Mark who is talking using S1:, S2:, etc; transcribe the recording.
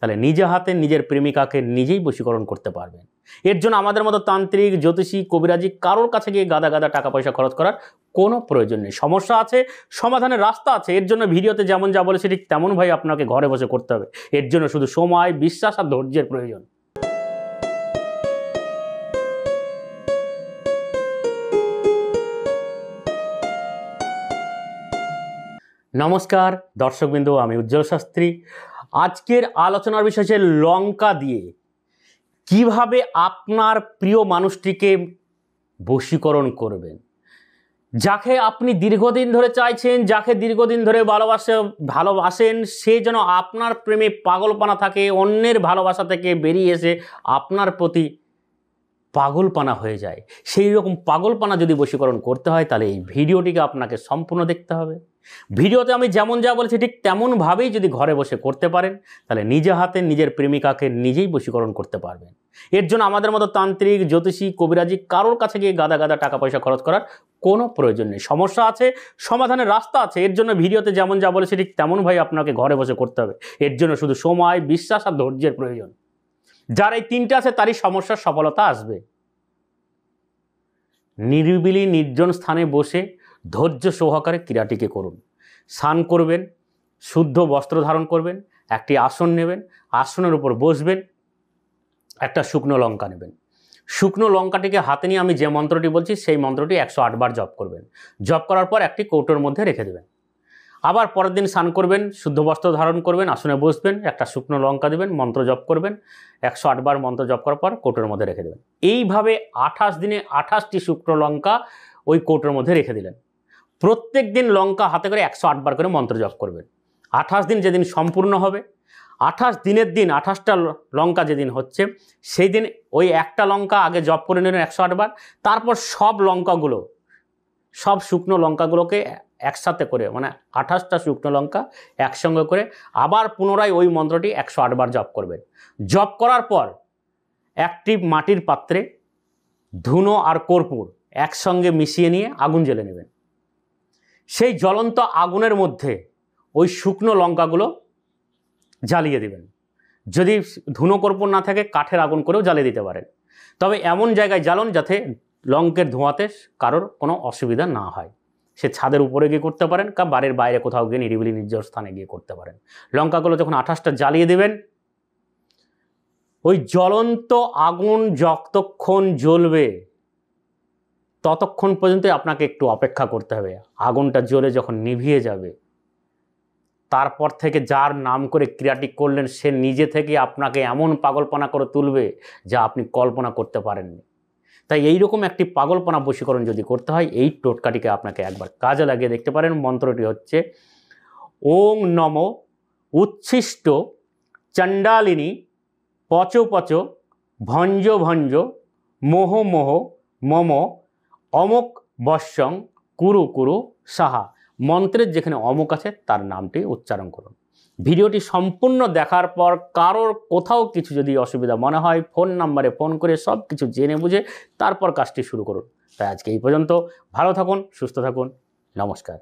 S1: তাহলে নিজে হাতে নিজের প্রেমিকাকে নিজেই বশীকরণ করতে পারবেন। এর জন্য আমাদের মতো তান্ত্রিক, জ্যোতিষী, কবিরাজি কারোর কাছে গিয়ে গাদা গাদা টাকা পয়সা খরচ করার কোনো প্রয়োজন নেই। সমস্যা আছে, সমাধানের রাস্তা আছে। এর জন্য ভিডিওতে যেমন যা বলেছে ঠিক তেমন ভাই আপনাকে ঘরে বসে করতে হবে। এর জন্য শুধু সময়, বিশ্বাস আর ধৈর্যের প্রয়োজন। নমস্কার দর্শকবৃন্দ, আমি উজ্জ্বল শাস্ত্রী। আজকের আলোচনার বিষয় হচ্ছে লঙ্কা দিয়ে কিভাবে আপনার প্রিয় মানুষটিকে বশীকরণ করবেন। যাকে আপনি দীর্ঘদিন ধরে চাইছেন, যাকে দীর্ঘদিন ধরে ভালোবাসেন, সে যেন আপনার প্রেমে পাগলপানা থাকে, অন্যের ভালোবাসা থেকে বেরিয়ে এসে আপনার প্রতি পাগলপানা হয়ে যায়। সেই রকম পাগলপানা যদি বশীকরণ করতে হয় তাহলে এই ভিডিওটিকে আপনাকে সম্পূর্ণ দেখতে হবে। ভিডিওতে আমি যেমন যা বলেছি ঠিক তেমনভাবেই যদি ঘরে বসে করতে পারেন তাহলে নিজে হাতে নিজের প্রেমিকাকে নিজেই বশীকরণ করতে পারবেন। এর জন্য আমাদের মতো তান্ত্রিক, জ্যোতিষী, কবিরাজি কারোর কাছে গিয়ে গাদা গাদা টাকা পয়সা খরচ করার কোনো প্রয়োজন নেই। সমস্যা আছে, সমাধানের রাস্তা আছে। এর জন্য ভিডিওতে যেমন যা বলেছি ঠিক তেমন ভাই আপনাকে ঘরে বসে করতে হবে। এর জন্য শুধু সময়, বিশ্বাস আর ধৈর্যের প্রয়োজন। যার এই তিনটা আছে তারই সমস্যার সফলতা আসবে। নিরিবিলি নির্জন স্থানে বসে ধৈর্য সহকারে ক্রিয়াটিকে করুন। স্নান করবেন, শুদ্ধ বস্ত্র ধারণ করবেন, একটি আসন নেবেন, আসনের উপর বসবেন, একটা শুকনো লঙ্কা নেবেন। শুকনো লঙ্কাটিকে হাতে নিয়ে আমি যে মন্ত্রটি বলছি সেই মন্ত্রটি 108 বার জপ করবেন। জপ করার পর একটি কৌটোর মধ্যে রেখে দেবেন। আবার পরের দিন স্নান করবেন, শুদ্ধ বস্ত্র ধারণ করবেন, আসনে বসবেন, একটা শুকনো লঙ্কা দেবেন, মন্ত্র জপ করবেন, 108 বার মন্ত্র জপ করার পর কৌটোর মধ্যে রেখে দেবেন। এইভাবে 28 দিনে 28টি শুকনো লঙ্কা ওই কৌটোর মধ্যে রেখে দিলেন। প্রত্যেক দিন লঙ্কা হাতে করে 108 বার করে মন্ত্র জপ করবেন। 28 দিন যেদিন সম্পূর্ণ হবে, 28 দিনের দিন 28টা লঙ্কা যেদিন হচ্ছে সেই দিন ওই একটা লঙ্কা আগে জপ করে নিলেন 108 বার। তারপর সব শুকনো লঙ্কাগুলোকে একসাথে করে, মানে 28টা শুকনো লঙ্কা একসঙ্গে করে আবার পুনরায় ওই মন্ত্রটি 108 বার জপ করবেন। জপ করার পর একটি মাটির পাত্রে ধুনো আর কর্পূর একসঙ্গে মিশিয়ে নিয়ে আগুন জ্বেলে নেবেন। সেই জ্বলন্ত আগুনের মধ্যে ওই শুকনো লঙ্কাগুলো জ্বালিয়ে দেবেন। যদি ধুনো কর্পূর না থাকে কাঠের আগুন করেও জ্বালিয়ে দিতে পারেন, তবে এমন জায়গায় জ্বালন যাতে লঙ্কের ধোঁয়াতে কারোর কোনো অসুবিধা না হয়। সে ছাদের উপরে গিয়ে করতে পারেন, বা বাড়ির বাইরে কোথাও গিয়ে নিরিবিলি নির্জন স্থানে গিয়ে করতে পারেন। লঙ্কাগুলো যখন 28টা জ্বালিয়ে দেবেন, ওই জ্বলন্ত আগুন যতক্ষণ জ্বলবে ততক্ষণ পর্যন্ত আপনাকে একটু অপেক্ষা করতে হবে। আগুনটা জ্বলে যখন নিভিয়ে যাবে তারপর থেকে যার নাম করে ক্রিয়াটি করলেন সে নিজে থেকে আপনাকে এমন পাগলপনা করে তুলবে যা আপনি কল্পনা করতে পারেননি। তাই এইরকম একটি পাগলপনা বশীকরণ যদি করতে হয় এই টোটকাটিকে আপনাকে একবার কাজে লাগিয়ে দেখতে পারেন। মন্ত্রটি হচ্ছে ওং নম উচ্ছিষ্ট চণ্ডালিনী পচ পচ ভঞ্জ ভঞ্জ মোহ মোহ মম অমক বশ্যং কুরু কুরু সাহা। মন্ত্রের যেখানে অমুক আছে তার নামটি উচ্চারণ করুন। ভিডিওটি সম্পূর্ণ দেখার পর কারোর কোথাও কিছু যদি অসুবিধা মনে হয় ফোন নাম্বারে ফোন করে সব কিছু জেনে বুঝে তারপর কাজটি শুরু করুন। তাই আজকে এই পর্যন্ত। ভালো থাকুন, সুস্থ থাকুন, নমস্কার।